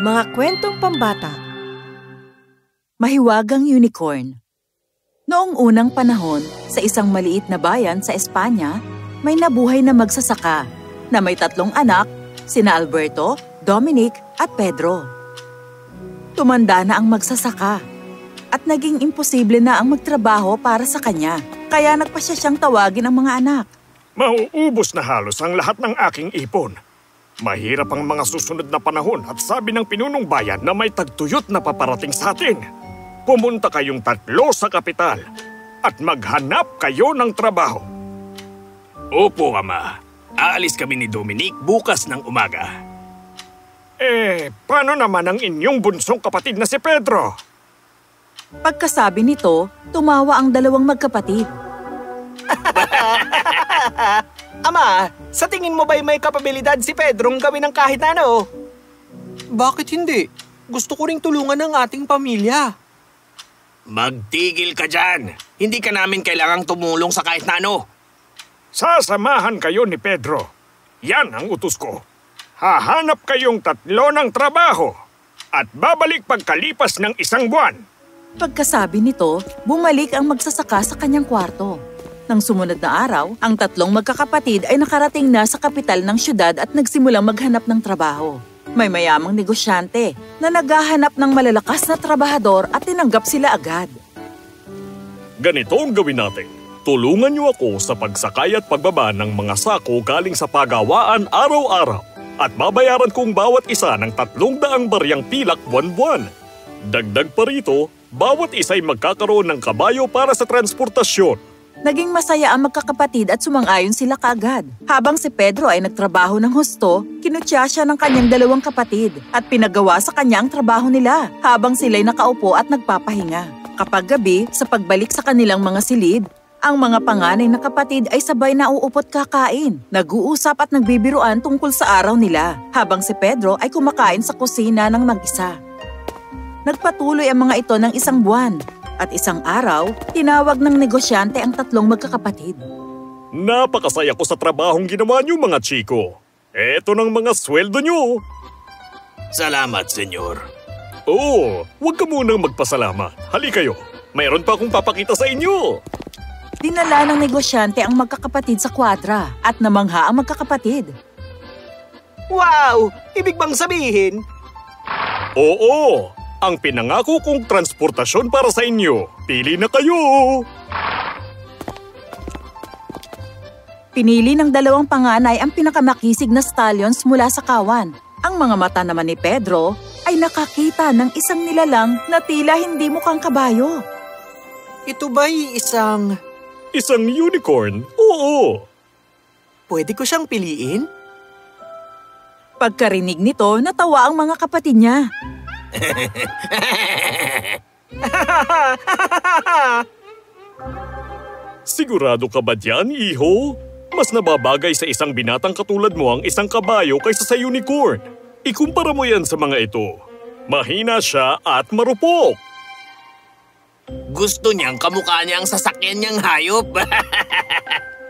Mga kwentong pambata. Mahiwagang Unicorn. Noong unang panahon, sa isang maliit na bayan sa Espanya, may nabuhay na magsasaka na may 3 anak, sina Alberto, Dominic at Pedro. Tumanda na ang magsasaka at naging imposible na ang magtrabaho para sa kanya, kaya nagpasya siyang tawagin ang mga anak. Mauubos na halos ang lahat ng aking ipon. Mahirap ang mga susunod na panahon at sabi ng pinunong bayan na may tagtuyot na paparating sa atin. Pumunta kayong 3 sa kapital at maghanap kayo ng trabaho. Opo, Ama. Aalis kami ni Dominic bukas ng umaga. Paano naman ang inyong bunsong kapatid na si Pedro? Pagkasabi nito, tumawa ang 2 magkapatid. Ama, sa tingin mo ba'y may kapabilidad si Pedrong gawin ng kahit ano? Bakit hindi? Gusto ko ring tulungan ang ating pamilya. Magtigil ka dyan. Hindi ka namin kailangang tumulong sa kahit na ano. Sasamahan kayo ni Pedro. Yan ang utos ko. Hahanap kayong 3 ng trabaho at babalik pagkalipas ng 1 buwan. Pagkasabi nito, bumalik ang magsasaka sa kanyang kwarto. Nang sumunod na araw, ang 3 magkakapatid ay nakarating na sa kapital ng syudad at nagsimulang maghanap ng trabaho. May mayamang negosyante na naghahanap ng malalakas na trabahador at tinanggap sila agad. Ganito ang gawin natin. Tulungan niyo ako sa pagsakay at pagbaba ng mga sako galing sa pagawaan araw-araw at babayaran kong bawat isa ng 300 baryang pilak buwan-buwan. Dagdag pa rito, bawat isa ay magkakaroon ng kabayo para sa transportasyon. Naging masaya ang magkakapatid at sumang-ayon sila kaagad. Habang si Pedro ay nagtrabaho ng husto, kinutya siya ng kanyang 2 kapatid at pinagawa sa kanya ang trabaho nila habang sila'y nakaupo at nagpapahinga. Kapag gabi, sa pagbalik sa kanilang mga silid, ang mga panganay na kapatid ay sabay na uupot kakain, nag-uusap at nagbibiruan tungkol sa araw nila, habang si Pedro ay kumakain sa kusina ng mag-isa. Nagpatuloy ang mga ito ng 1 buwan. At isang araw, tinawag ng negosyante ang 3 magkakapatid. Napakasaya ko sa trabahong ginawa niyo, mga chiko. Eto ng mga sweldo niyo. Salamat, senyor. Oo, huwag ka munang magpasalamat. Hali kayo, mayroon pa akong papakita sa inyo. Dinala ng negosyante ang magkakapatid sa kwadra at namangha ang magkakapatid. Wow! Ibig bang sabihin? Oo! Ang pinangako kong transportasyon para sa inyo. Pili na kayo! Pinili ng 2 panganay ang pinakamakisig na stallions mula sa kawan. Ang mga mata naman ni Pedro ay nakakita ng isang nilalang na tila hindi mukhang kabayo. Ito ba'y isang... Isang unicorn? Oo! Pwede ko siyang piliin? Pagkarinig nito, natawa ang mga kapatid niya. Sigurado ka ba dyan, iho? Mas nababagay sa isang binatang katulad mo ang isang kabayo kaysa sa unicorn. Ikumpara mo yan sa mga ito. Mahina siya at marupok. Gusto niyang kamukha niya ang sasakyan niyang hayop.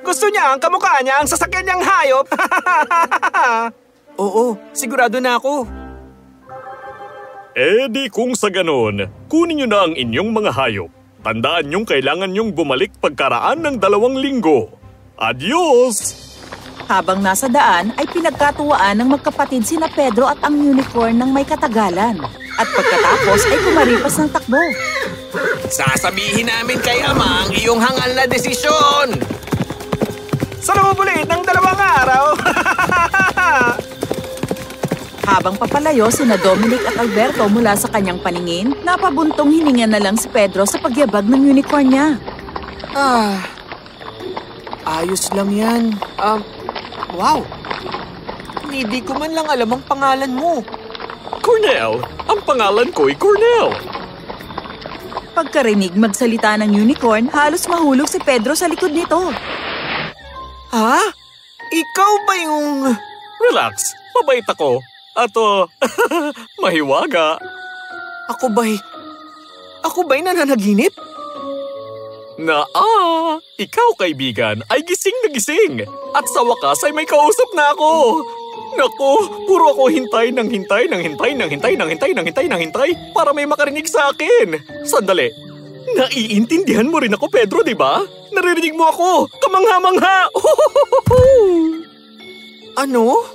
Gusto niya ang kamukha niya ang sasakyan niyang hayop? Oo, sigurado na ako. Di kung sa ganon, kunin niyo na ang inyong mga hayop. Tandaan niyong kailangan niyong bumalik pagkaraan ng 2 linggo. Adios! Habang nasa daan ay pinagkatuwaan ng magkapatid sina Pedro at ang unicorn ng may katagalan. At pagkatapos ay kumaripas ng takbo. Sasabihin namin kay Ama ang iyong hangal na desisyon! Sa lumubulit ng 2 araw! Habang papalayo sina Dominic at Alberto mula sa kanyang paningin, napabuntong hininga na lang si Pedro sa pagyabag ng unicorn niya. Ayos lang yan. Wow! Hindi ko man lang alam ang pangalan mo. Cornel! Ang pangalan ko'y Cornel! Pagkarinig magsalita ng unicorn, halos mahulog si Pedro sa likod nito. Ha? Ikaw ba yung... Relax, mabait ako. At mahiwaga. Ako ba'y nananaginip? Ikaw kaibigan ay gising na gising. At sa wakas ay may kausap na ako. Naku, puro ako hintay para may makarinig sa akin. Sandali. Naiintindihan mo rin ako, Pedro, di ba? Naririnig mo ako. Kamangha-mangha. Ano?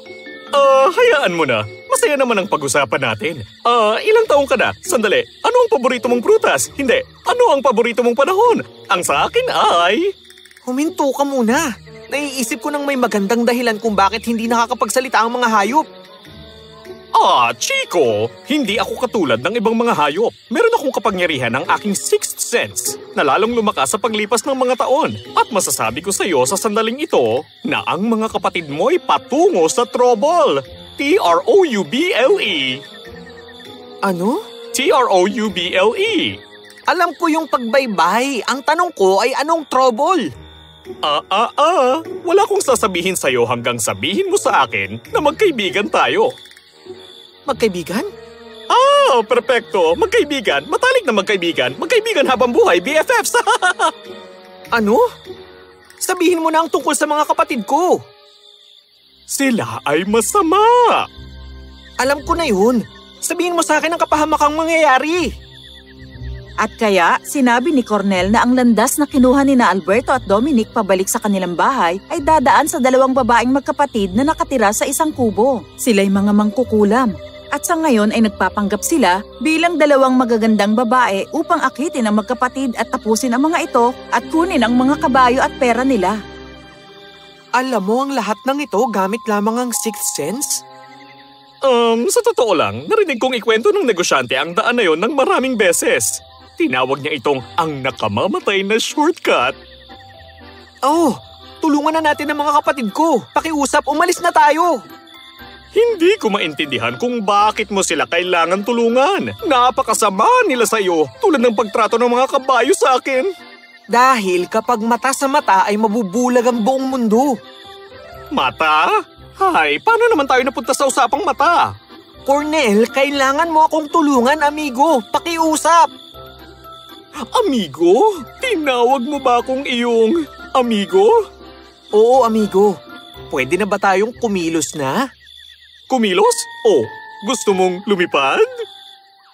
Hayaan mo na. Masaya naman ang pag-usapan natin. Ilang taong ka na? Sandali. Ano ang paborito mong prutas? Hindi. Ano ang paborito mong panahon? Ang sa akin ay... Huminto ka muna. Naiisip ko nang may magandang dahilan kung bakit hindi nakakapagsalita ang mga hayop. Chico, hindi ako katulad ng ibang mga hayop. Meron akong kapangyarihan ng aking sixth sense na lalong lumakas sa paglipas ng mga taon. At masasabi ko sa iyo sa sandaling ito na ang mga kapatid mo ay patungo sa trouble. Trouble. Ano? Trouble. Alam ko yung pagbaybay. Ang tanong ko ay anong trouble? Wala kong sasabihin sa iyo hanggang sabihin mo sa akin na magkaibigan tayo. Magkaibigan? Perpekto. Magkaibigan. Matalik na magkaibigan. Magkaibigan habang buhay, BFFs. Ano? Sabihin mo na ang tungkol sa mga kapatid ko. Sila ay masama. Alam ko na yun. Sabihin mo sa akin ang kapahamakang mangyayari. At kaya, sinabi ni Cornel na ang landas na kinuha ni na Alberto at Dominic pabalik sa kanilang bahay ay dadaan sa dalawang babaeng magkapatid na nakatira sa isang kubo. Sila'y mga mangkukulam. At sa ngayon ay nagpapanggap sila bilang dalawang magagandang babae upang akitin ang magkapatid at tapusin ang mga ito at kunin ang mga kabayo at pera nila. Alam mo ang lahat ng ito gamit lamang ang sixth sense? Sa totoo lang, narinig kong ikwento ng negosyante ang daan na yon ng maraming beses. Tinawag niya itong ang nakamamatay na shortcut. Tulungan na natin ang mga kapatid ko. Pakiusap, umalis na tayo. Hindi ko maintindihan kung bakit mo sila kailangan tulungan. Napakasama nila sa iyo, tulad ng pagtrato ng mga kabayo sa akin. Dahil kapag mata sa mata ay mabubulag ang buong mundo. Mata? Hay, paano naman tayo napunta sa usapang mata? Cornel, kailangan mo akong tulungan, amigo. Pakiusap. Amigo? Tinawag mo ba akong iyong amigo? Oo, amigo. Pwede na ba tayong kumilos na? Kumilos? Gusto mong lumipad?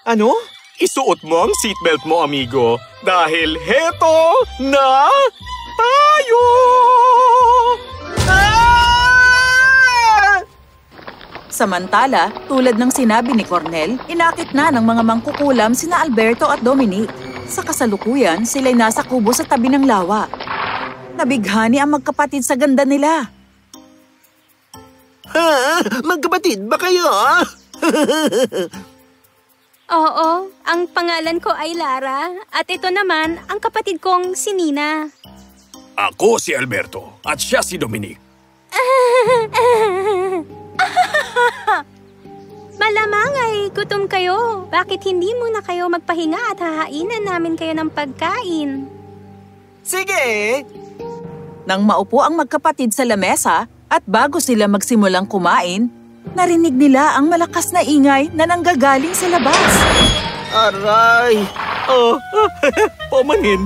Ano? Isuot mo ang seatbelt mo, amigo. Dahil heto na tayo! Samantala, tulad ng sinabi ni Cornel, inakit na ng mga mangkukulam sina Alberto at Dominic. Sa kasalukuyan, sila'y nasa kubo sa tabi ng lawa. Nabighani ang magkapatid sa ganda nila. Magkapatid ba kayo? Oo, ang pangalan ko ay Lara at ito naman ang kapatid kong si Nina. Ako si Alberto at siya si Dominic. Malamang ay gutom kayo. Bakit hindi muna kayo magpahinga at hahainan namin kayo ng pagkain? Sige! Nang maupo ang magkapatid sa lamesa at bago sila magsimulang kumain, narinig nila ang malakas na ingay na nanggagaling sa labas. Aray! Pamanin.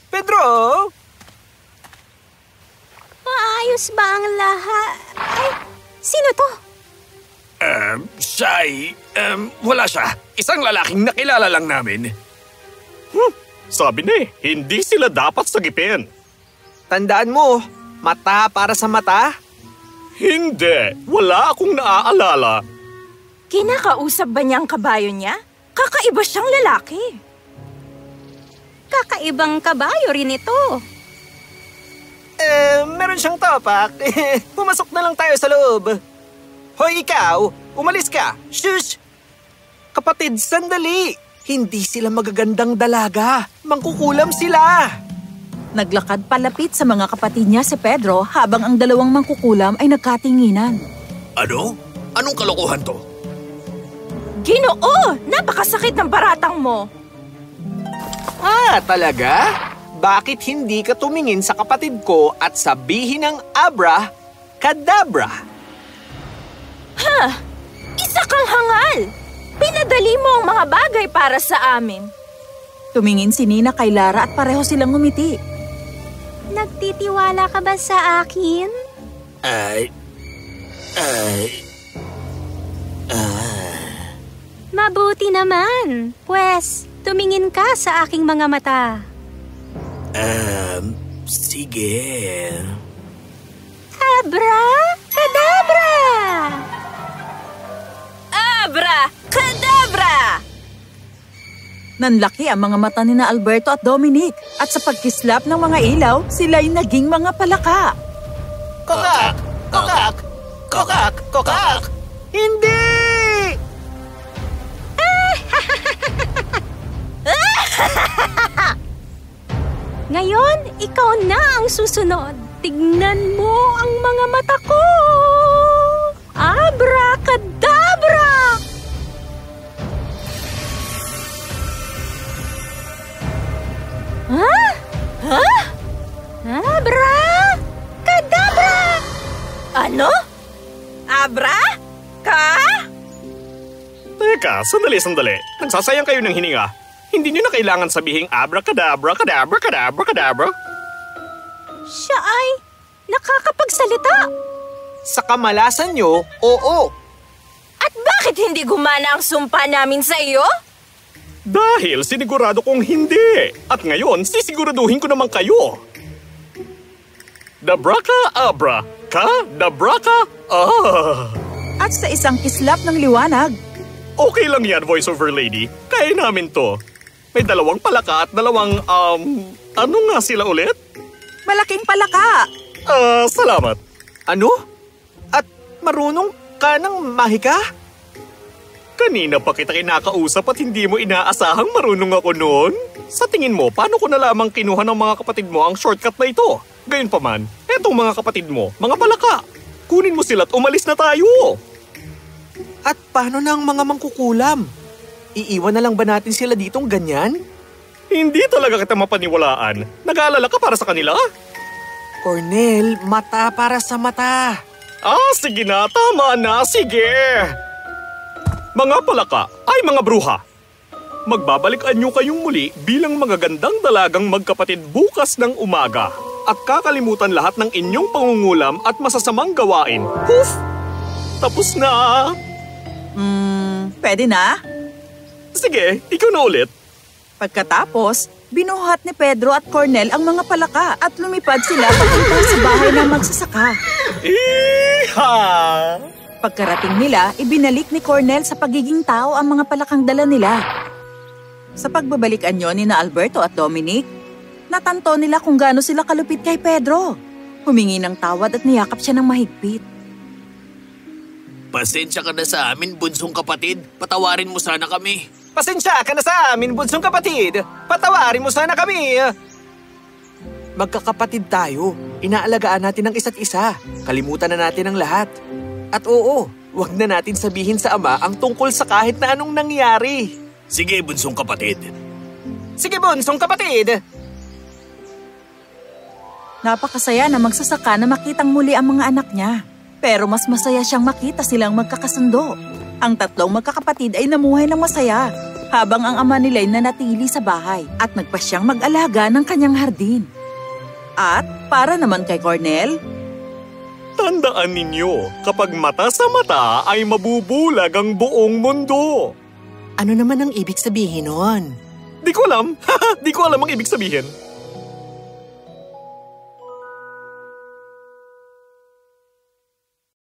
Pedro! Maayos ba ang lahat? Ay, sino to? Wala siya. Isang lalaking nakilala lang namin. Sabi na hindi sila dapat sagipin. Tandaan mo, mata para sa mata. Hindi, wala akong naaalala. Kinakausap ba niya ang kabayo niya? Kakaiba siyang lalaki. Kakaibang kabayo rin ito. Meron siyang topak. Pumasok na lang tayo sa loob. Hoy, ikaw! Umalis ka! Shush! Kapatid, sandali! Hindi sila magagandang dalaga. Mangkukulam sila! Naglakad palapit sa mga kapatid niya si Pedro habang ang dalawang mangkukulam ay nagkatinginan. Ano? Anong kalokohan to? Ginoo! Napakasakit ng baratang mo! Talaga? Bakit hindi ka tumingin sa kapatid ko at sabihin ng Abra Kadabra? Isa kang hangal! Pinadali mo ang mga bagay para sa amin. Tumingin si Nina kay Lara at pareho silang ngumiti. Nagtitiwala ka ba sa akin? Mabuti naman. Pwes, tumingin ka sa aking mga mata. Sige. Abra, kadabra! Abra! Kadabra! Nanlaki ang mga mata ni na Alberto at Dominic at sa pagkislap ng mga ilaw, sila'y naging mga palaka. Kokak! Kokak! Kokak! Kokak! Hindi! Ngayon, ikaw na ang susunod. Tignan mo ang mga mata ko! Abracadabra! Ha? Ha? Abracadabra! Ano? Abra? Ka? Teka, sandali. Nagsasayang kayo ng hininga. Hindi nyo na kailangan sabihing abracadabra, kadabra, kadabra, kadabra. Siya ay nakakapagsalita. Sa kamalasan nyo, oo. At bakit hindi gumana ang sumpa namin sa iyo? Dahil sinigurado kong hindi. At ngayon, sisiguraduhin ko naman kayo. Dabraka abra, dabraka At sa isang kislap ng liwanag, Okay lang yan, voiceover lady. Kaya namin to. May 2 palaka at 2, ano nga sila ulit? malaking palaka. Salamat. Ano? At marunong ka ng mahika? Kanina pa kita kinakausap at hindi mo inaasahang marunong ako noon. Sa tingin mo, paano ko na lamang kinuha ng mga kapatid mo ang shortcut na ito? Gayunpaman, etong mga kapatid mo, mga palaka. Kunin mo sila at umalis na tayo. At paano na ang mga mangkukulam? Iiwan na lang ba natin sila ditong ganyan? Hindi talaga kita mapaniwalaan. Nag-aalala ka para sa kanila? Cornel, mata para sa mata. Sige na. Tama na. Sige. Mga palaka ay mga bruha. Magbabalikan niyo kayong muli bilang magagandang dalagang magkapatid bukas ng umaga. At kakalimutan lahat ng inyong pangungulam at masasamang gawain. Poof! Tapos na. Pwede na? Sige, ikaw na ulit. Pagkatapos, binuhat ni Pedro at Cornel ang mga palaka at lumipad sila papunta sa bahay ng magsasaka. Iha! Pagkarating nila, ibinalik ni Cornel sa pagiging tao ang mga palakang dala nila. Sa pagbabalikan nyo ni na Alberto at Dominic, natanto nila kung gaano sila kalupit kay Pedro. Humingi ng tawad at niyakap siya ng mahigpit. Pasensya ka na sa amin, bunsong kapatid. Patawarin mo sana kami. Pasensya ka na sa amin, bunsong kapatid. Patawarin mo sana kami. Magkakapatid tayo. Inaalagaan natin ang isa't isa. Kalimutan na natin ang lahat. At oo, wag na natin sabihin sa ama ang tungkol sa kahit na anong nangyari. Sige, bunsong kapatid. Sige, bunsong kapatid. Napakasaya na magsasaka na makitang muli ang mga anak niya. Pero mas masaya siyang makita silang magkakasundo. Ang 3 magkakapatid ay namuhay ng masaya, habang ang ama nila'y nanatili sa bahay at nagpa siyang mag-alaga ng kanyang hardin. At para naman kay Cornel, Tandaan ninyo, kapag mata sa mata ay mabubulag ang buong mundo. Ano naman ang ibig sabihin nun? Di ko alam. Di ko alam ang ibig sabihin.